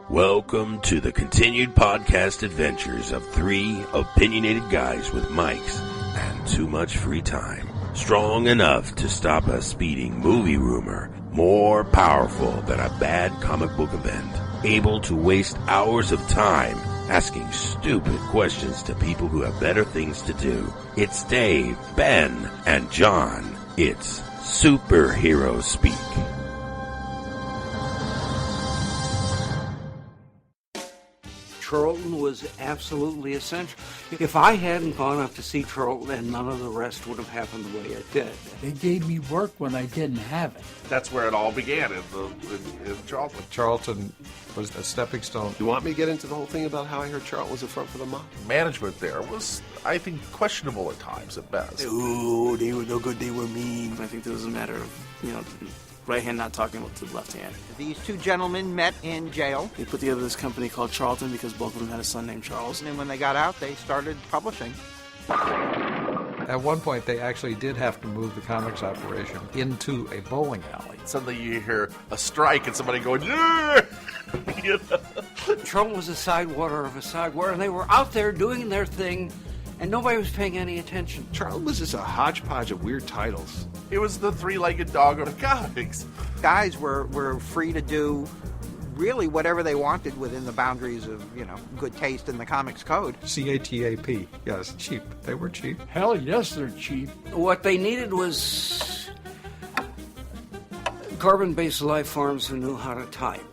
Welcome to the continued podcast adventures of three opinionated guys with mics and too much free time. Strong enough to stop a speeding movie rumor, more powerful than a bad comic book event, able to waste hours of time asking stupid questions to people who have better things to do. It's Dave, Ben, and John. It's Superhero Speak. Charlton was absolutely essential. If I hadn't gone up to see Charlton, then none of the rest would have happened the way it did. They gave me work when I didn't have it. That's where it all began, in Charlton. Charlton was a stepping stone. You want me to get into the whole thing about how I heard Charlton was the front for the mob? Management there was, I think, questionable at times at best. Ooh, they were no good, they were mean. I think there was a matter of, right hand not talking to the left hand. These two gentlemen met in jail. They put together this company called Charlton because both of them had a son named Charles. And when they got out, they started publishing. At one point, they actually did have to move the comics operation into a bowling alley. Suddenly you hear a strike and somebody going, yeah! Charlton was a sidewater of a sidewater, and they were out there doing their thing, and nobody was paying any attention. Charlton was just a hodgepodge of weird titles. It was the three-legged dog of comics. Guys were free to do really whatever they wanted within the boundaries of, good taste in the comics code. CATAP. Yes, cheap. They were cheap. Hell yes, they're cheap. What they needed was carbon-based life forms who knew how to type.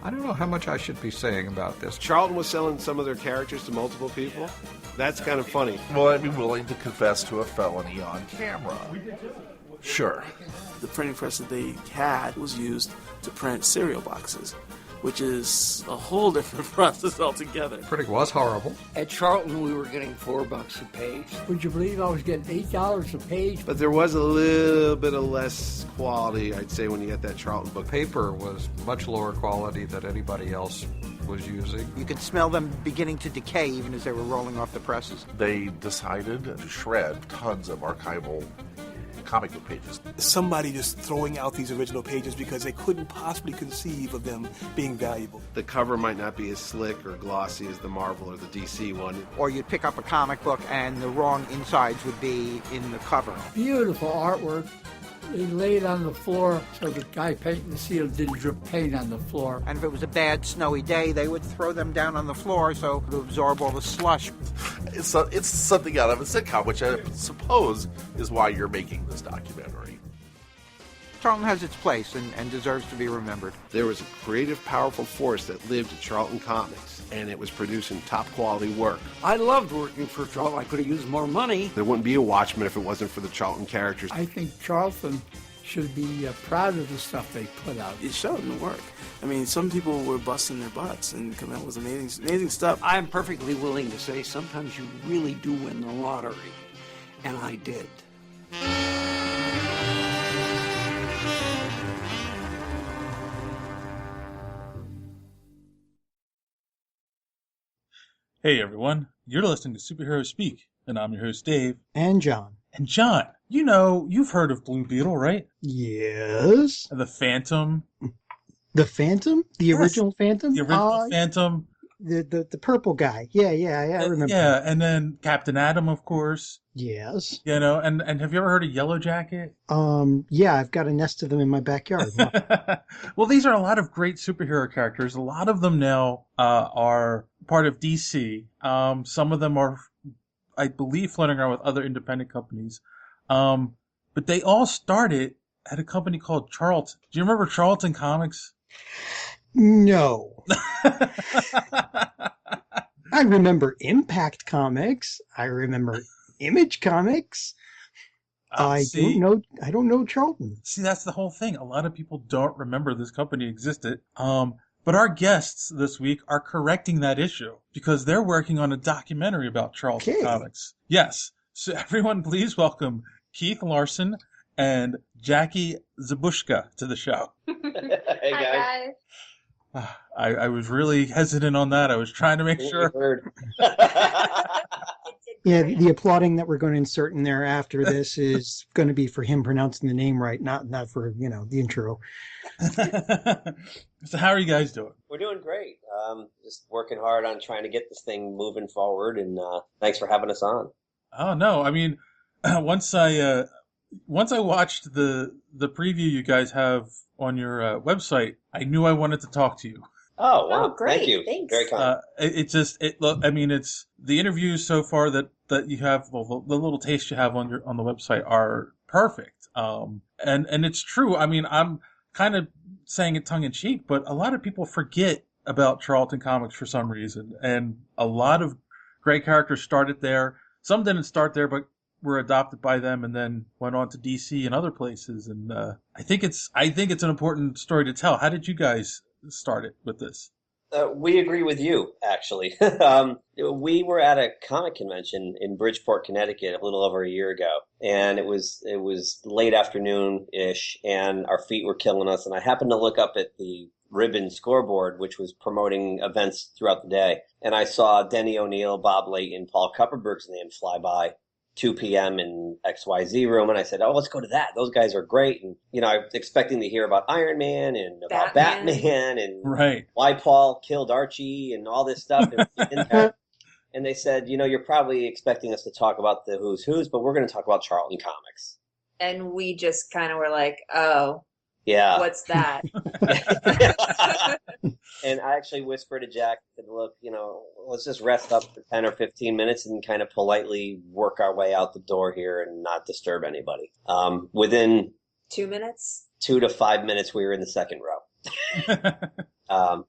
I don't know how much I should be saying about this. Charlton was selling some of their characters to multiple people? That's kind of funny. Will I be willing to confess to a felony on camera? Sure. The printing press that they had was used to print cereal boxes, which is a whole different process altogether. Printing was horrible. At Charlton, we were getting $4 a page. Would you believe I was getting $8 a page? But there was a little bit of less quality, I'd say, when you get that Charlton book. Paper was much lower quality than anybody else was using. You could smell them beginning to decay even as they were rolling off the presses. They decided to shred tons of archival comic book pages. Somebody just throwing out these original pages because they couldn't possibly conceive of them being valuable. The cover might not be as slick or glossy as the Marvel or the DC one. Or you'd pick up a comic book and the wrong insides would be in the cover. Beautiful artwork. They lay it on the floor so the guy painting the seal didn't drip paint on the floor. And if it was a bad snowy day, they would throw them down on the floor so to absorb all the slush. It's something out of a sitcom, which I suppose is why you're making this documentary. Charlton has its place and deserves to be remembered. There was a creative, powerful force that lived at Charlton Comics, and it was producing top-quality work. I loved working for Charlton. I could have used more money. There wouldn't be a Watchmen if it wasn't for the Charlton characters. I think Charlton should be proud of the stuff they put out. It showed in the work. I mean, some people were busting their butts and coming out with amazing stuff. I'm perfectly willing to say sometimes you really do win the lottery. And I did. Hey everyone, you're listening to Superhero Speak, and I'm your host Dave. And John. And John, you've heard of Blue Beetle, right? Yes. The Phantom. The Phantom? The original Phantom? The original Phantom. The purple guy. Yeah, I remember. Yeah, and then Captain Atom, of course. Yes. And have you ever heard of Yellow Jacket? Yeah, I've got a nest of them in my backyard. Well, these are a lot of great superhero characters. A lot of them now are part of DC. Some of them are, I believe, floating around with other independent companies. But they all started at a company called Charlton. Do you remember Charlton Comics? No. I remember Impact Comics. I remember Image Comics. I don't know Charlton. See, that's the whole thing. A lot of people don't remember this company existed. But our guests this week are correcting that issue because they're working on a documentary about Charlton Comics. Yes. So everyone, please welcome Keith Larson and Jackie Zabushka to the show. Hey, guys. I was really hesitant on that. I was trying to make sure. Yeah, the applauding that we're going to insert in there after this is going to be for him pronouncing the name right, not for, the intro. So how are you guys doing? We're doing great. Just working hard on trying to get this thing moving forward, and thanks for having us on. Oh no, I mean, once I watched the preview you guys have on your website, I knew I wanted to talk to you. Oh wow! Oh, great. Thank you. Thanks. Very kind. I mean, it's the interviews so far that you have, the little taste you have on the website are perfect. And it's true. I mean, I'm kind of saying it tongue in cheek, but a lot of people forget about Charlton Comics for some reason, and a lot of great characters started there. Some didn't start there, but were adopted by them and then went on to DC and other places. And I think it's an important story to tell. How did you guys start it with this? We agree with you, actually. We were at a comic convention in Bridgeport, Connecticut, a little over a year ago, and it was late afternoon-ish, and our feet were killing us. And I happened to look up at the ribbon scoreboard, which was promoting events throughout the day, and I saw Denny O'Neil, Bob Layton, Paul Kupperberg's name fly by. 2 p.m. in XYZ room, and I said, oh, let's go to that. Those guys are great. And, I was expecting to hear about Iron Man and about Batman and right. why Paul killed Archie and all this stuff. And they said, you're probably expecting us to talk about the who's who's, but we're going to talk about Charlton Comics. And we just kind of were like, oh, yeah, what's that? And I actually whispered to Jack, I said, look, let's just rest up for 10 or 15 minutes and kind of politely work our way out the door here and not disturb anybody. Within 2 minutes? 2 to 5 minutes, we were in the second row.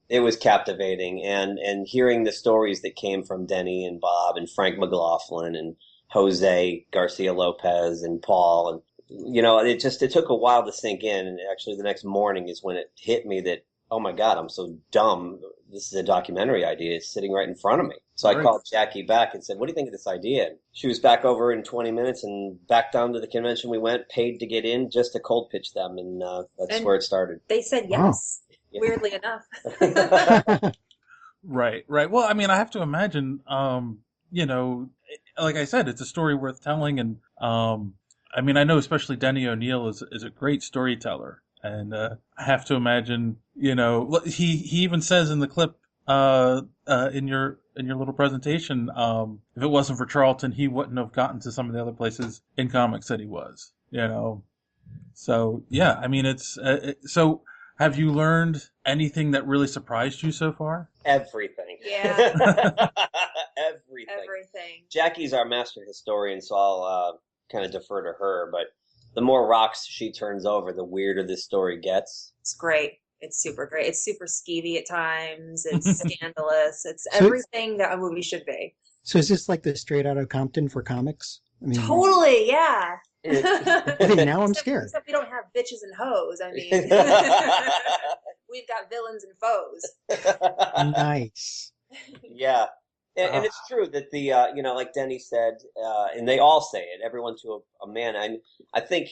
It was captivating. And hearing the stories that came from Denny and Bob and Frank McLaughlin and Jose Garcia Lopez and Paul, and it took a while to sink in. And actually the next morning is when it hit me that, oh my God, I'm so dumb. This is a documentary idea. It's sitting right in front of me. So I called Jackie back and said, what do you think of this idea? And she was back over in 20 minutes and back down to the convention we went, paid to get in just to cold pitch them. And that's where it started. They said yes, weirdly enough. Right. Well, I mean, I have to imagine, like I said, it's a story worth telling. And I mean, I know especially Denny O'Neil is a great storyteller. And I have to imagine, he even says in the clip in your little presentation, if it wasn't for Charlton, he wouldn't have gotten to some of the other places in comics that he was. So yeah, I mean, so. Have you learned anything that really surprised you so far? Everything. Yeah. Everything. Jackie's our master historian, so I'll kind of defer to her, but the more rocks she turns over, the weirder this story gets. It's great. It's super great. It's super skeevy at times. It's scandalous. It's everything that a movie should be. So is this like the Straight Outta Compton for comics? I mean, totally, yeah. Okay, now I'm scared. Except we don't have bitches and hoes. I mean, we've got villains and foes. Nice. Yeah. And it's true that the, like Denny said, and they all say it, everyone to a man. I think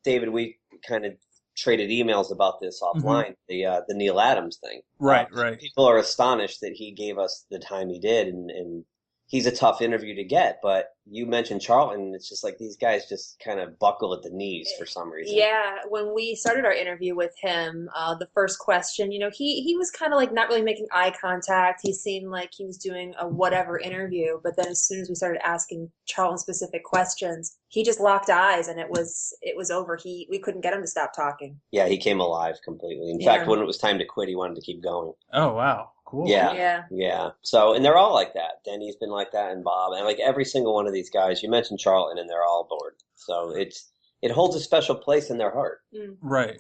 David, we kind of traded emails about this offline, the Neil Adams thing. Right. People are astonished that he gave us the time he did, and he's a tough interview to get, but you mentioned Charlton, it's just like these guys just kind of buckle at the knees for some reason. Yeah, when we started our interview with him, the first question, he was kind of like not really making eye contact. He seemed like he was doing a whatever interview, but then as soon as we started asking Charlton specific questions, he just locked eyes and it was over. We couldn't get him to stop talking. Yeah, he came alive completely. In fact, when it was time to quit, he wanted to keep going. Oh, wow. Cool. Yeah. So, and they're all like that. Denny's been like that, and Bob, and like every single one of these guys. You mentioned Charlton, and they're all aboard. So it holds a special place in their heart. Right.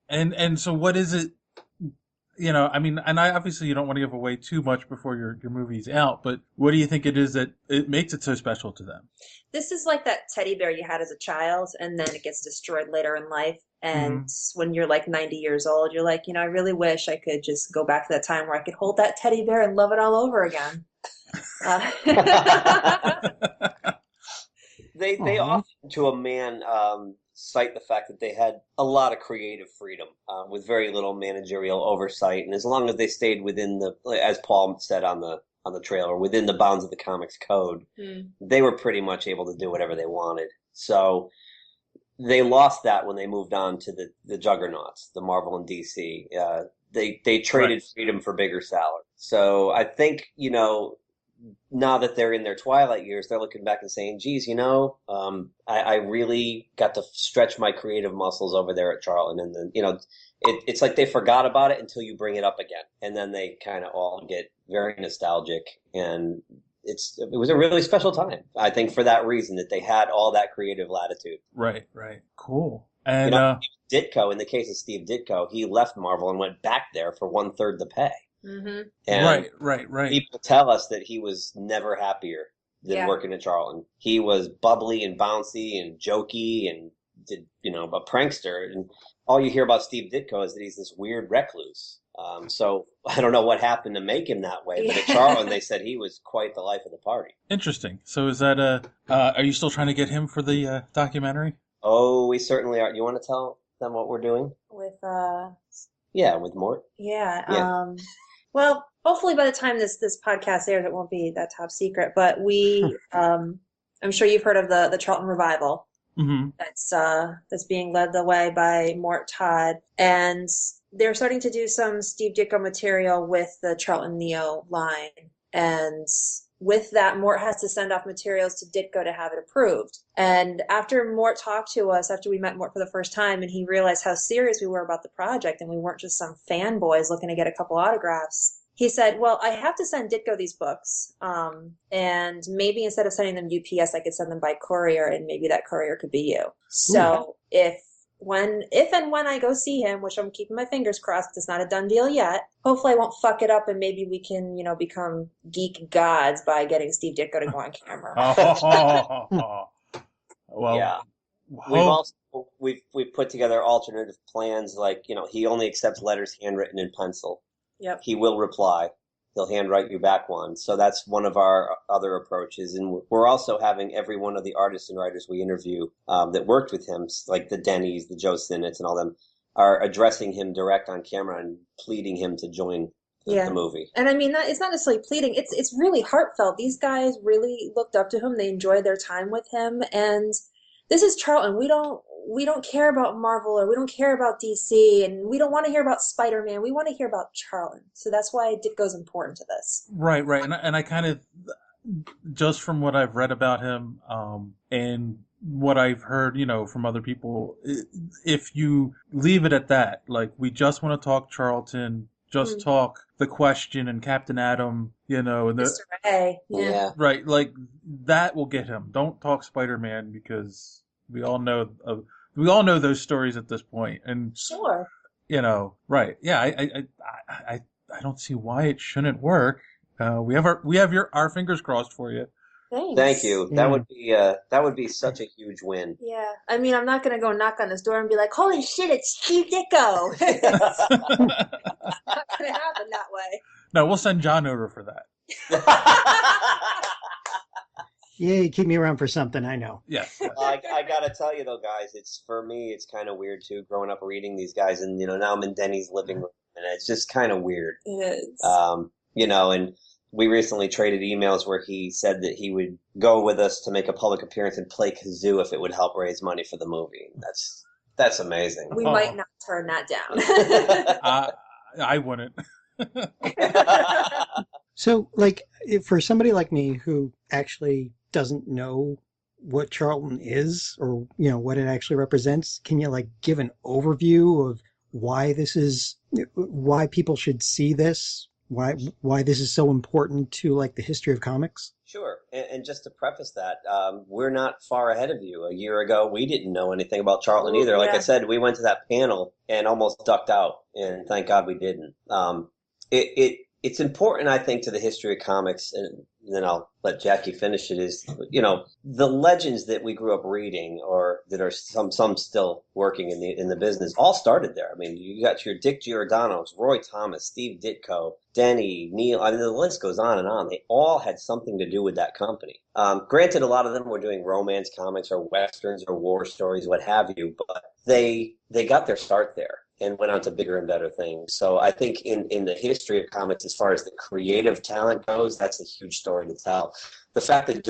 And so, what is it? I mean, and obviously you don't want to give away too much before your movie's out, but what do you think it is that it makes it so special to them? This is like that teddy bear you had as a child, and then it gets destroyed later in life. And when you're like 90 years old, you're like, I really wish I could just go back to that time where I could hold that teddy bear and love it all over again. They often, to a man, cite the fact that they had a lot of creative freedom with very little managerial oversight, and as long as they stayed within as Paul said on the trailer, within the bounds of the comics code, they were pretty much able to do whatever they wanted. So they lost that when they moved on to the juggernauts, the Marvel and DC. They traded freedom for bigger salary. So I think, now that they're in their twilight years, they're looking back and saying, geez, I really got to stretch my creative muscles over there at Charlton. And then, it's like they forgot about it until you bring it up again. And then they kind of all get very nostalgic. And it was a really special time, I think, for that reason, that they had all that creative latitude. Right. Cool. And Ditko, in the case of Steve Ditko, he left Marvel and went back there for 1/3 the pay. Mm-hmm. And right. People tell us that he was never happier than working at Charlton. He was bubbly and bouncy and jokey and a prankster. And all you hear about Steve Ditko is that he's this weird recluse. So I don't know what happened to make him that way, but at Charlton they said he was quite the life of the party. Interesting. So is that are you still trying to get him for the documentary? Oh, we certainly are. You want to tell them what we're doing? With with Mort. Yeah. Well, hopefully by the time this podcast airs, it won't be that top secret. But we, I'm sure you've heard of the Charlton Revival. Mm-hmm. That's being led the way by Mort Todd, and they're starting to do some Steve Ditko material with the Charlton Neo line. And with that, Mort has to send off materials to Ditko to have it approved. And after Mort talked to us, after we met Mort for the first time, and he realized how serious we were about the project, and we weren't just some fanboys looking to get a couple autographs, he said, well, I have to send Ditko these books, and maybe instead of sending them UPS, I could send them by courier, and maybe that courier could be you. So if and when I go see him, which I'm keeping my fingers crossed, it's not a done deal yet, hopefully I won't fuck it up, and maybe we can, become geek gods by getting Steve Ditko to go on camera. Well, yeah. We've put together alternative plans, like, he only accepts letters handwritten in pencil. Yep. He will reply. He'll handwrite you back one. So that's one of our other approaches. And we're also having every one of the artists and writers we interview that worked with him, like the Denny's, the Joe Sinnets, and all them, are addressing him direct on camera and pleading him to join the movie. And I mean, it's not necessarily pleading. It's really heartfelt. These guys really looked up to him. They enjoyed their time with him. And this is Charlton. We don't care about Marvel, or we don't care about DC, and we don't want to hear about Spider-Man. We want to hear about Charlton. So that's why Ditko's important to this. Right. And I kind of, just from what I've read about him, and what I've heard, from other people, if you leave it at that, like, we just want to talk Charlton, just talk The Question and Captain Atom, and Mr. A. Yeah. Right, like, that will get him. Don't talk Spider-Man, because we all know those stories at this point. And sure, right? Yeah, I don't see why it shouldn't work. We have our fingers crossed for you. Thanks. Thank you. That would be such a huge win. Yeah, I mean, I'm not gonna go knock on his door and be like, "Holy shit, it's Steve Ditko." It's not gonna happen that way. No, we'll send John over for that. Yeah, you keep me around for something, I know. Yeah. I gotta tell you though, guys, for me, it's kind of weird too, growing up reading these guys, and now I'm in Denny's living room, and it's just kind of weird. It is. And we recently traded emails where he said that he would go with us to make a public appearance and play kazoo if it would help raise money for the movie. That's amazing. We might not turn that down. I wouldn't. So, like, for somebody like me who actually doesn't know what Charlton is, or what it actually represents, can you give an overview of why people should see this, why this is so important to the history of comics? Sure. And just to preface that, we're not far ahead of you. A year ago, we didn't know anything about Charlton either. Like I said, we went to that panel and almost ducked out, and thank God we didn't. It's important, I think, to the history of comics, and then I'll let Jackie finish it, is, the legends that we grew up reading, or that are some still working in the business, all started there. I mean, you got your Dick Giordano's, Roy Thomas, Steve Ditko, Denny, Neil, I mean, the list goes on and on. They all had something to do with that company. Granted, a lot of them were doing romance comics or westerns or war stories, what have you, but they got their start there and went on to bigger and better things. So I think in the history of comics, as far as the creative talent goes, that's a huge story to tell. The fact that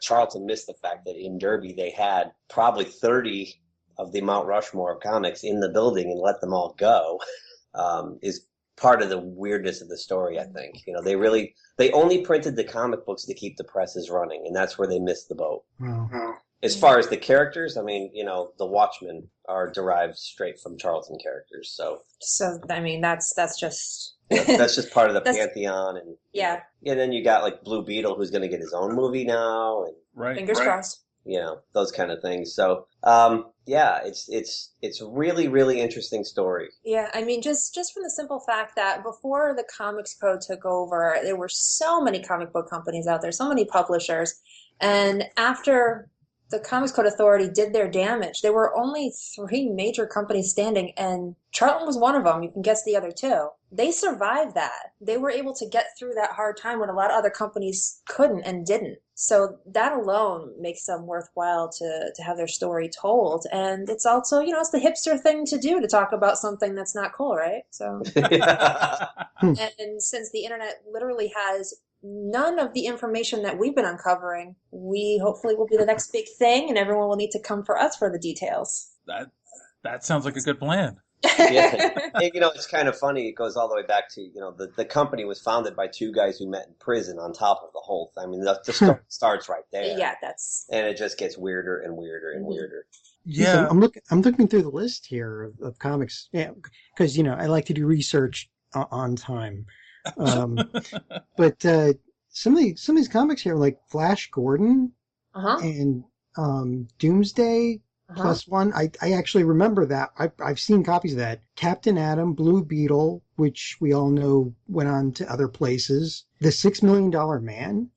Charlton missed the fact that in Derby they had probably 30 of the Mount Rushmore of comics in the building and let them all go. is part of the weirdness of the story, I think. They only printed the comic books to keep the presses running, and that's where they missed the boat. Wow. As far as the characters, I mean, the Watchmen are derived straight from Charlton characters, so I mean, that's just that's just part of the pantheon, and yeah. And then you got like Blue Beetle, who's going to get his own movie now, and Fingers crossed. Those kind of things. So, it's really, really interesting story. Yeah, I mean, just from the simple fact that before the Comics Code took over, there were so many comic book companies out there, so many publishers, and after the Comics Code Authority did their damage, there were only 3 major companies standing, and Charlton was one of them. You can guess the other 2. They survived that. They were able to get through that hard time when a lot of other companies couldn't and didn't. So that alone makes them worthwhile to have their story told. And it's also, it's the hipster thing to do, to talk about something that's not cool, right? So, and since the internet literally has none of the information that we've been uncovering, we hopefully will be the next big thing, and everyone will need to come for us for the details. That sounds like a good plan. Yeah. It's kind of funny. It goes all the way back to, the company was founded by 2 guys who met in prison on top of the whole thing. I mean, the story starts right there. Yeah, and it just gets weirder and weirder and weirder. Yeah, I'm looking through the list here of comics. Yeah, because I like to do research on time. But some of these comics here, like Flash Gordon and Doomsday +1. I actually remember that. I've seen copies of that. Captain Atom, Blue Beetle, which we all know went on to other places. The $6 Million Man.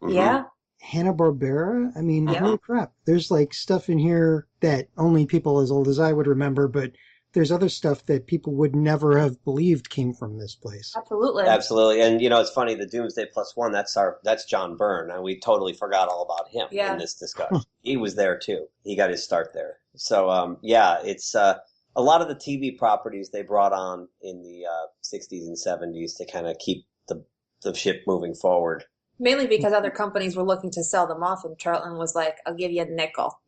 Yeah. Hanna-Barbera. I mean, holy crap. There's like stuff in here that only people as old as I would remember, but there's other stuff that people would never have believed came from this place. Absolutely. And it's funny, the Doomsday +1, that's John Byrne, and we totally forgot all about him in this discussion. He was there too. He got his start there. So it's a lot of the TV properties they brought on in the 60s and 70s to kind of keep the ship moving forward. Mainly because other companies were looking to sell them off, and Charlton was like, I'll give you a nickel.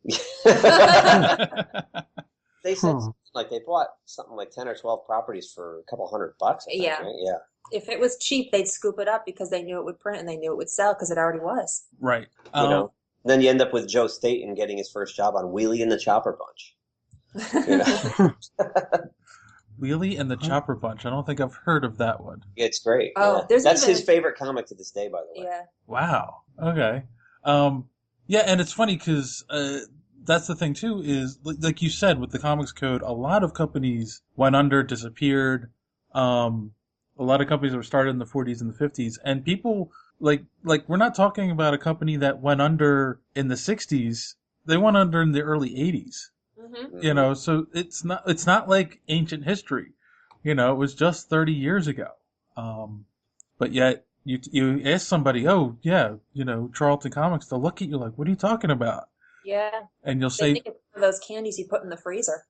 They said like they bought something like 10 or 12 properties for a couple $100, I think, yeah. Right? Yeah. If it was cheap, they'd scoop it up because they knew it would print and they knew it would sell because it already was. Right. Then you end up with Joe Staton getting his first job on Wheelie and the Chopper Bunch. Wheelie and the Chopper Bunch. I don't think I've heard of that one. It's great. Oh, yeah. That's his favorite comic to this day, by the way. Yeah. Wow. Okay. Yeah, and it's funny because that's the thing too. Is like you said with the Comics Code, a lot of companies went under, disappeared. A lot of companies were started in the 40s and the 50s, and people like we're not talking about a company that went under in the 60s. They went under in the early 80s. Mm-hmm. So it's not like ancient history. It was just 30 years ago. But yet you ask somebody, oh yeah, Charlton Comics, they'll look at you like, what are you talking about? Yeah. And you'll they say, think it's one of those candies you put in the freezer.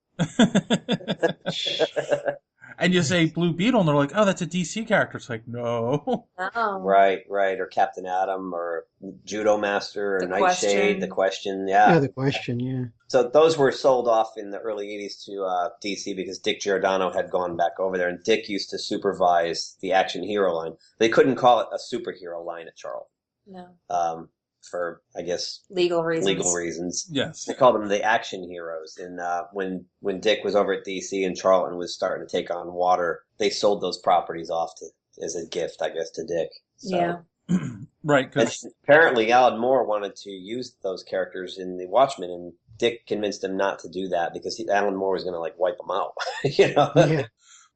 And you say Blue Beetle, and they're like, oh, that's a DC character. It's like, no. Oh. Right. Or Captain Atom, or Judo Master, or Nightshade, The Question. Yeah. Yeah, The Question, yeah. So those were sold off in the early 80s to DC because Dick Giordano had gone back over there, and Dick used to supervise the action hero line. They couldn't call it a superhero line at Charlton. No. For, I guess, legal reasons. Yes. They called them the action heroes. And when Dick was over at DC and Charlton was starting to take on water, they sold those properties off as a gift, I guess, to Dick. So. Yeah. Right. And apparently Alan Moore wanted to use those characters in The Watchmen, and Dick convinced him not to do that because Alan Moore was going to wipe them out. Yeah.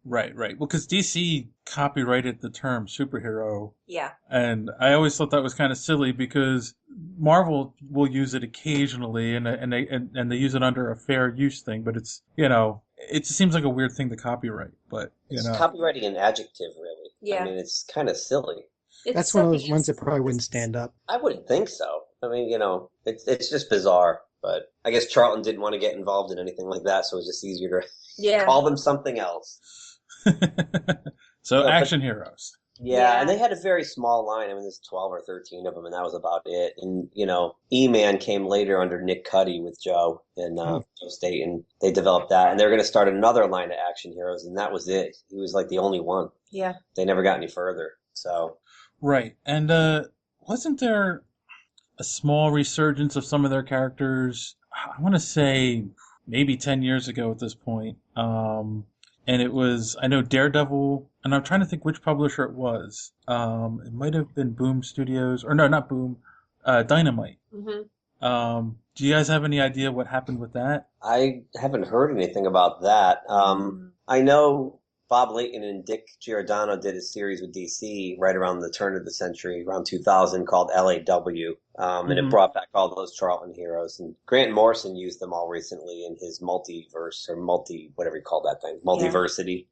Right. Well, because DC copyrighted the term superhero. Yeah. And I always thought that was kind of silly because Marvel will use it occasionally, and they use it under a fair use thing. But it's it seems like a weird thing to copyright. But it's copyrighting an adjective, really. Yeah. I mean, it's kind of silly. That's one of those ones that probably wouldn't stand up. I wouldn't think so. I mean, it's just bizarre. But I guess Charlton didn't want to get involved in anything like that, so it was just easier to call them something else. So action heroes. Yeah, and they had a very small line. I mean, there's 12 or 13 of them, and that was about it. And, E-Man came later under Nick Cuddy with Joe and Joe State, and they developed that. And they were going to start another line of action heroes, and that was it. He was like the only one. Yeah. They never got any further, so. Right. And wasn't there a small resurgence of some of their characters? I want to say maybe 10 years ago at this point. And it was, I know Daredevil, and I'm trying to think which publisher it was. It might have been Boom Studios, or no, not Boom, Dynamite. Mm-hmm. Do you guys have any idea what happened with that? I haven't heard anything about that. I know Bob Layton and Dick Giordano did a series with DC right around the turn of the century, around 2000, called LAW. And it brought back all those Charlton heroes. And Grant Morrison used them all recently in his multiverse, or whatever you call that thing, multiversity.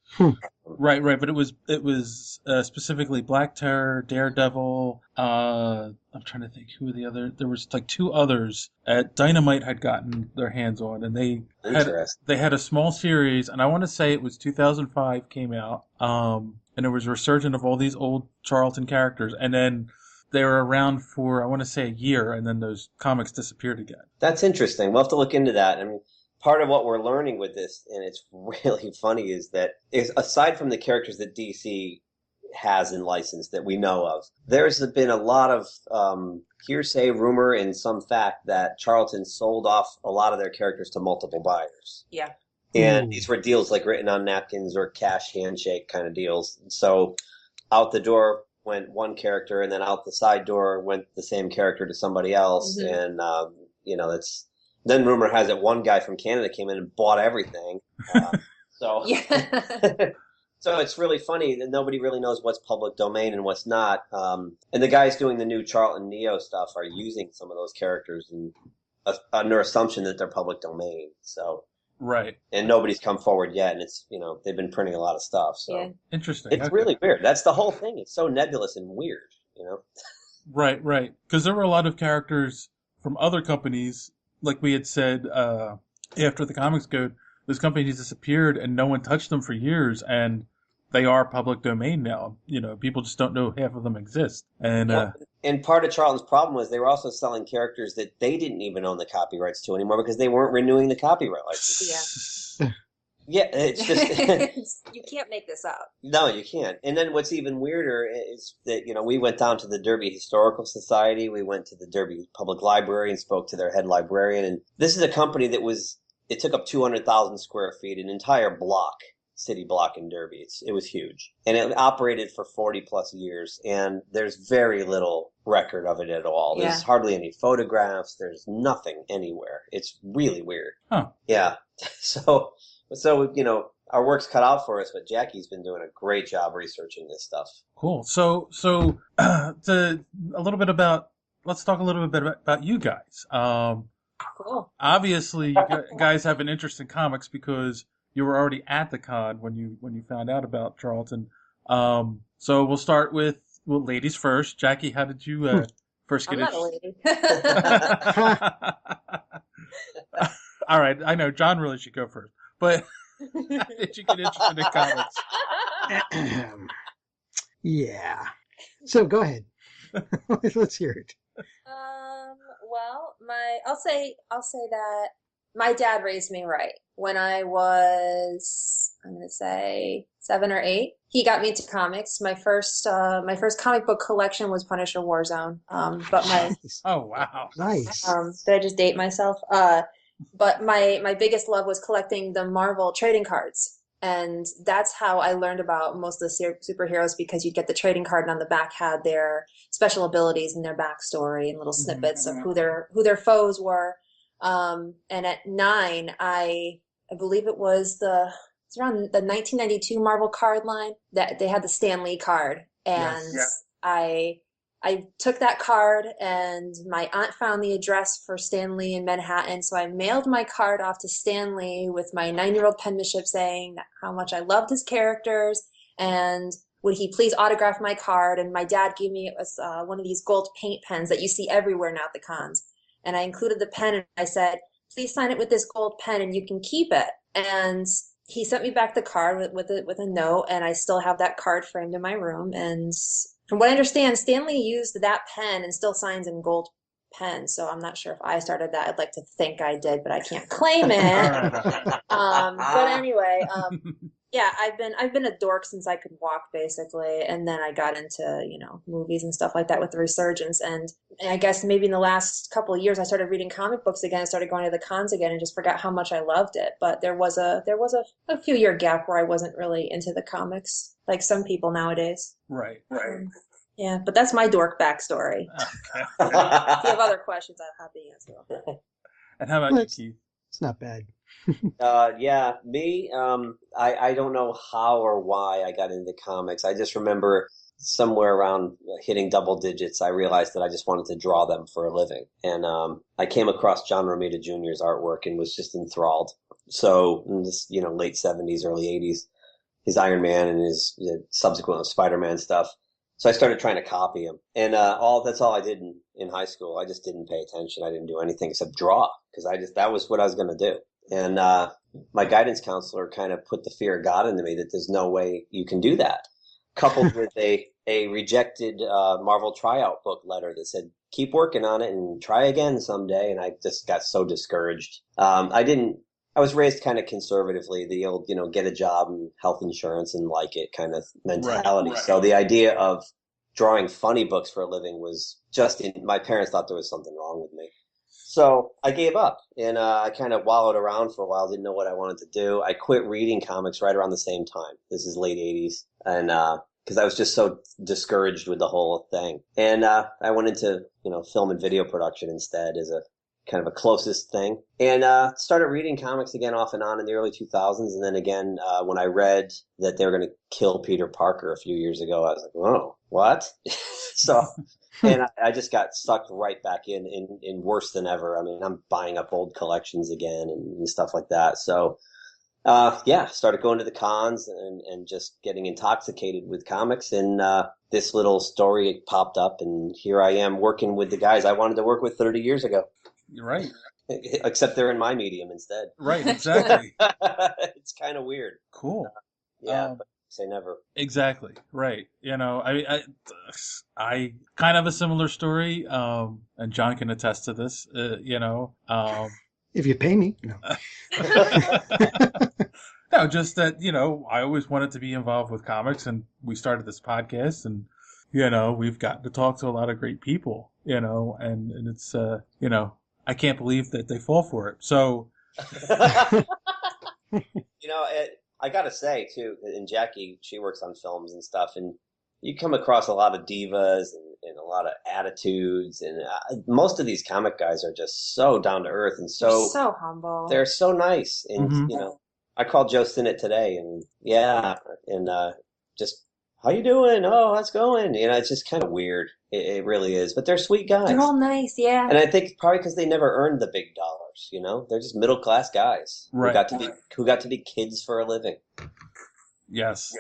Right. But it was specifically Black Terror, Daredevil. I'm trying to think who were the other. There was like two others Dynamite had gotten their hands on, and they had a small series, and I want to say it was 2005 came out. And it was a resurgence of all these old Charlton characters, and then they were around for, I want to say, a year, and then those comics disappeared again. That's interesting. We'll have to look into that. I mean, part of what we're learning with this, and it's really funny, is that aside from the characters that DC has in license that we know of, there's been a lot of hearsay, rumor, and some fact that Charlton sold off a lot of their characters to multiple buyers. Yeah. And these were deals like written on napkins or cash handshake kind of deals. So out the door went one character, and then out the side door went the same character to somebody else. And, then rumor has it one guy from Canada came in and bought everything. So it's really funny that nobody really knows what's public domain and what's not. And the guys doing the new Charlton Neo stuff are using some of those characters and under assumption that they're public domain. So. Right. And nobody's come forward yet, and it's, they've been printing a lot of stuff. So Interesting. It's really weird. That's the whole thing. It's so nebulous and weird, Right. Because there were a lot of characters from other companies, like we had said, after the Comics Code, those companies disappeared and no one touched them for years, and they are public domain now. People just don't know half of them exist. And and part of Charlton's problem was they were also selling characters that they didn't even own the copyrights to anymore because they weren't renewing the copyright license. Yeah, it's just you can't make this up. No, you can't. And then what's even weirder is that we went down to the Derby Historical Society, we went to the Derby Public Library and spoke to their head librarian. And this is a company that it took up 200,000 square feet, an entire city block in Derby. It was huge. And it operated for 40 plus years, and there's very little record of it at all. There's hardly any photographs. There's nothing anywhere. It's really weird. Huh. Yeah. So our work's cut out for us, but Jackie's been doing a great job researching this stuff. Cool. So let's talk a little bit about you guys. Cool. Obviously, you guys have an interest in comics because you were already at the con when you found out about Charlton. So we'll start with ladies first. Jackie, how did you first get interested? I'm not a lady. All right, I know John really should go first, but how did you get interested in comics? Yeah. So go ahead. Let's hear it. Well, I'll say that my dad raised me right. When I was, I'm going to say 7 or 8, he got me into comics. My first comic book collection was Punisher Warzone. Oh wow, nice. Did I just date myself? But my biggest love was collecting the Marvel trading cards. And that's how I learned about most of the superheroes, because you'd get the trading card and on the back had their special abilities and their backstory and little snippets of who their foes were. And at 9, I believe it was around the 1992 Marvel card line that they had the Stan Lee card. And I took that card, and my aunt found the address for Stan Lee in Manhattan. So I mailed my card off to Stan Lee with my 9-year-old penmanship saying how much I loved his characters and would he please autograph my card. And my dad gave me one of these gold paint pens that you see everywhere now at the cons. And I included the pen, and I said, please sign it with this gold pen and you can keep it. And he sent me back the card with a note, and I still have that card framed in my room. And from what I understand, Stanley used that pen and still signs in gold pen. So I'm not sure if I started that. I'd like to think I did, but I can't claim it. But anyway, yeah, I've been a dork since I could walk, basically, and then I got into, movies and stuff like that with the resurgence. And I guess maybe in the last couple of years, I started reading comic books again. I started going to the cons again, and just forgot how much I loved it. But there was a few year gap where I wasn't really into the comics, like some people nowadays. Right. Yeah, but that's my dork backstory. Okay. If you have other questions, I'll have the answer. And how about you, Keith? It's not bad. Yeah, me, I don't know how or why I got into comics. I just remember somewhere around hitting double digits, I realized that I just wanted to draw them for a living. And I came across John Romita Jr.'s artwork and was just enthralled. So in this, late 70s, early 80s, his Iron Man and his subsequent Spider-Man stuff. So I started trying to copy him. And that's all I did in high school. I just didn't pay attention. I didn't do anything except draw, because that was what I was going to do. And my guidance counselor kind of put the fear of God into me that there's no way you can do that. Coupled with a rejected Marvel tryout book letter that said, keep working on it and try again someday. And I just got so discouraged. I was raised kind of conservatively, the old, get a job and health insurance and like it kind of mentality. Right. So the idea of drawing funny books for a living was my parents thought there was something wrong with me. So I gave up, and I kind of wallowed around for a while, didn't know what I wanted to do. I quit reading comics right around the same time. This is late 80s, and because I was just so discouraged with the whole thing. And I went into, film and video production instead as a kind of a closest thing, and started reading comics again off and on in the early 2000s. And then again, when I read that they were going to kill Peter Parker a few years ago, I was like, whoa, what? So... And I just got sucked right back in worse than ever. I mean, I'm buying up old collections again and stuff like that. So, started going to the cons and just getting intoxicated with comics. And this little story popped up, and here I am working with the guys I wanted to work with 30 years ago. You're right. Except they're in my medium instead. Right, exactly. It's kind of weird. Cool. But say never. Exactly. Right. I kind of a similar story, and John can attest to this, If you pay me. No. No, just that, I always wanted to be involved with comics, and we started this podcast, and, we've gotten to talk to a lot of great people, and it's, I can't believe that they fall for it. So. I got to say, too, and Jackie, she works on films and stuff, and you come across a lot of divas and a lot of attitudes, and most of these comic guys are just so down to earth and so humble. They're so nice, and I called Joe Sinnott today, and just how you doing? Oh, how's it going? It's just kind of weird. It really is, but they're sweet guys. They're all nice, yeah. And I think probably because they never earned the big dollars. They're just middle class guys who got to be kids for a living. Yes.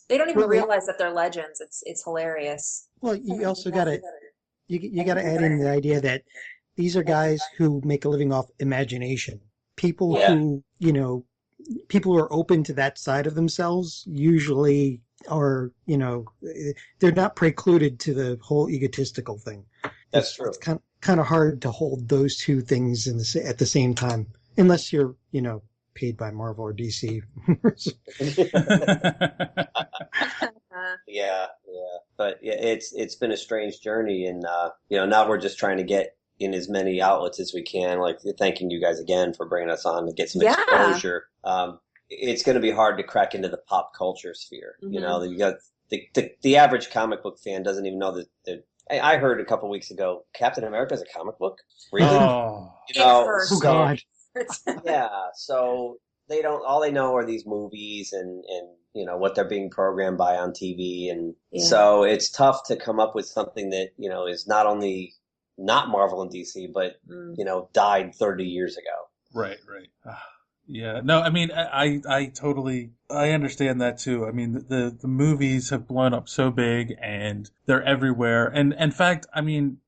They don't even realize that they're legends. It's hilarious. Well, you also got to you got to add in the idea that these are guys who make a living off imagination. People who people who are open to that side of themselves usually are they're not precluded to the whole egotistical thing. That's true. It's kind of hard to hold those two things at the same time, unless you're paid by Marvel or DC. Yeah. But it's been a strange journey, and now we're just trying to get in as many outlets as we can. Like, thanking you guys again for bringing us on to get some exposure. It's going to be hard to crack into the pop culture sphere. You got the average comic book fan doesn't even know that. I heard a couple weeks ago, Captain America's a comic book. Really? Oh, oh God. Yeah. So they don't. All they know are these movies and what they're being programmed by on TV, and so it's tough to come up with something that is not only not Marvel and DC, but died 30 years ago. Right. Yeah, no, I mean, I totally, I understand that too. I mean, the movies have blown up so big and they're everywhere. And in fact, I mean,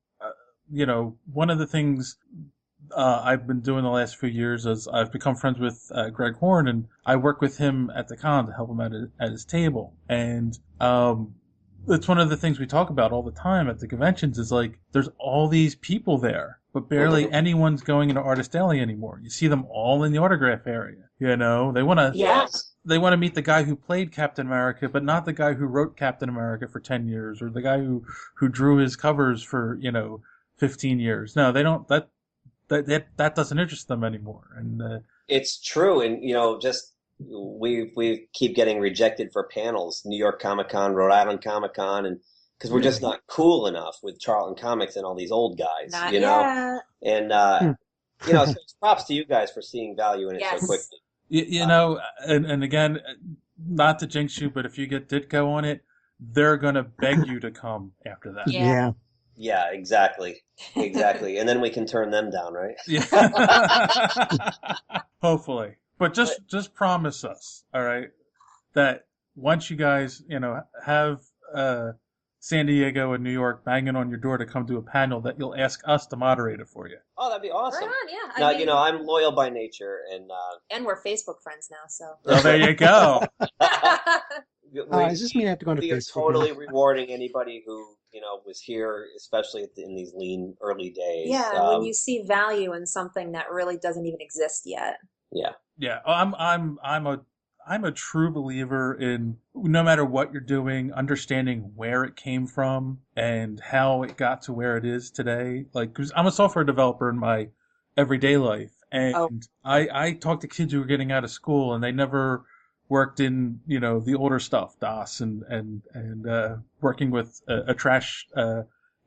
one of the things I've been doing the last few years is I've become friends with Greg Horn, and I work with him at the con to help him at his table. And it's one of the things we talk about all the time at the conventions is like there's all these people there, but barely anyone's going into Artist Alley anymore. You see them all in the autograph area. You know, they want to meet the guy who played Captain America, but not the guy who wrote Captain America for 10 years or the guy who drew his covers for 15 years. No, they don't. That doesn't interest them anymore. And it's true, and just we keep getting rejected for panels, New York Comic Con, Rhode Island Comic Con, and because we're just not cool enough with Charlton Comics and all these old guys, Not yet. And so it's props to you guys for seeing value in it so quickly. And again, not to jinx you, but if you get Ditko on it, they're gonna beg you to come after that. Yeah. Yeah, exactly. And then we can turn them down, right? Yeah. Hopefully. But just promise us, all right, that once you guys, have San Diego and New York banging on your door to come to a panel, that you'll ask us to moderate it for you. Oh, that'd be awesome. Right on, yeah. I'm loyal by nature, and we're Facebook friends now, so. Oh, there you go. Does this mean I have to go into we are Facebook? totally rewarding anybody who was here, especially in these lean early days. Yeah, when you see value in something that really doesn't even exist yet. Yeah. I'm a true believer in no matter what you're doing, understanding where it came from and how it got to where it is today. Like, 'cause I'm a software developer in my everyday life, and I talk to kids who are getting out of school and they never worked in the older stuff, DOS and working with a trash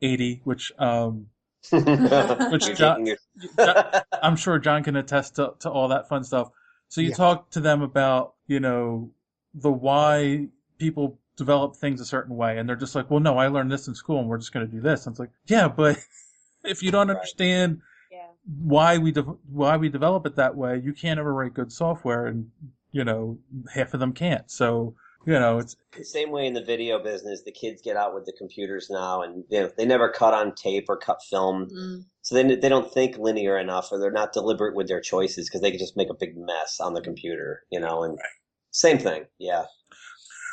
80, which John, I'm sure John can attest to all that fun stuff. So you talk to them about the why people develop things a certain way, and they're just like, well, no, I learned this in school, and we're just going to do this. And it's like, yeah, but if you don't understand why we develop it that way, you can't ever write good software, and half of them can't. So it's the same way in the video business. The kids get out with the computers now, and they never cut on tape or cut film, so they don't think linear enough, or they're not deliberate with their choices because they can just make a big mess on the computer. And same thing, yeah.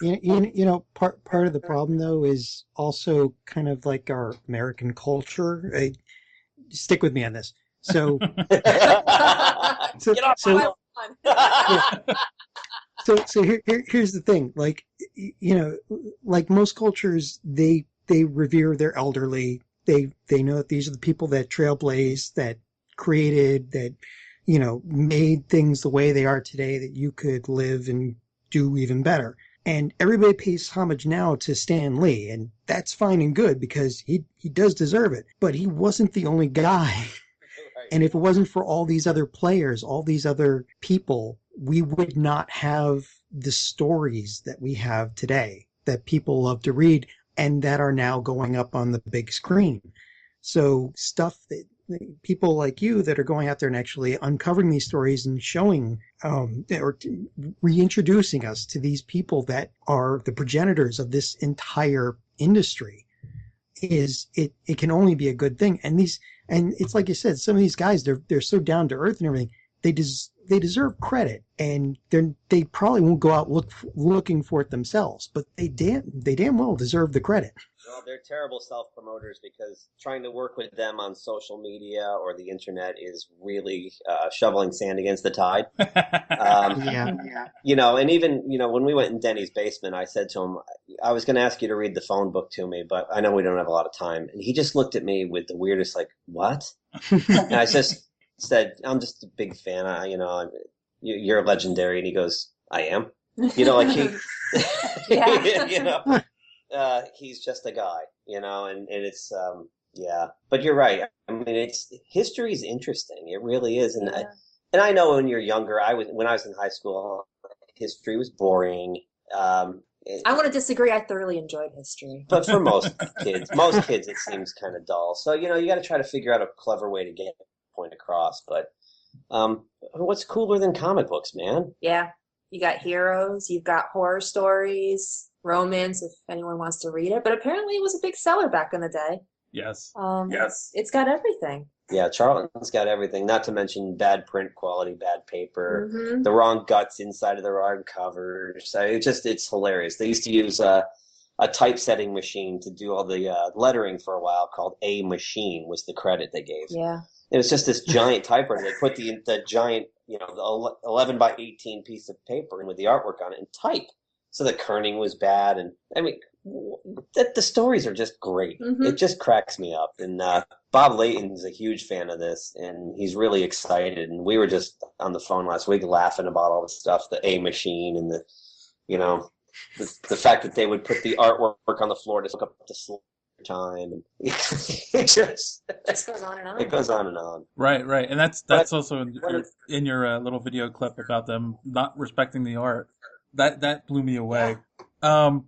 Part of the problem though is also kind of like our American culture. Stick with me on this. So, So here's the thing, like like most cultures, they revere their elderly. They know that these are the people that trailblazed, that created, that made things the way they are today, that you could live and do even better. And everybody pays homage now to Stan Lee, and that's fine and good because he does deserve it. But he wasn't the only guy. And if it wasn't for all these other players, all these other people, we would not have the stories that we have today that people love to read and that are now going up on the big screen. So stuff that people like you that are going out there and actually uncovering these stories and showing or reintroducing us to these people that are the progenitors of this entire industry it can only be a good thing. And it's like you said, some of these guys, they're so down to earth and everything. They deserve credit, and they probably won't go out looking for it themselves, but they damn well deserve the credit. Well, they're terrible self-promoters because trying to work with them on social media or the internet is really shoveling sand against the tide. And even when we went in Denny's basement, I said to him, I was going to ask you to read the phone book to me, but I know we don't have a lot of time. And he just looked at me with the weirdest, like, what? And I just said, I'm just a big fan. You're legendary. And he goes, I am. He's just a guy, and it's, but you're right. I mean, history is interesting. It really is. And I know when you're younger, when I was in high school, history was boring. I want to disagree. I thoroughly enjoyed history. But for most kids, it seems kind of dull. So, you got to try to figure out a clever way to get a point across. But what's cooler than comic books, man? Yeah. You got heroes. You've got horror stories, romance, if anyone wants to read it. But apparently it was a big seller back in the day. Yes. It's got everything. Yeah, Charlton's got everything. Not to mention bad print quality, bad paper, Mm-hmm. the wrong guts inside of the wrong covers. It's hilarious. They used to use a typesetting machine to do all the lettering for a while, called A Machine was the credit they gave. Yeah. It was just this giant typewriter. They put the giant, the 11 by 18 piece of paper in with the artwork on it and type. So the kerning was bad, and I mean, the stories are just great. Mm-hmm. It just cracks me up. And Bob Layton's a huge fan of this, and he's really excited. And we were just on the phone last week laughing about all the stuff, the A Machine, and the fact that they would put the artwork on the floor to look up the time, and it just goes on and on. It goes on and on. Right, and that's also in your little video clip about them not respecting the art. That blew me away. Yeah.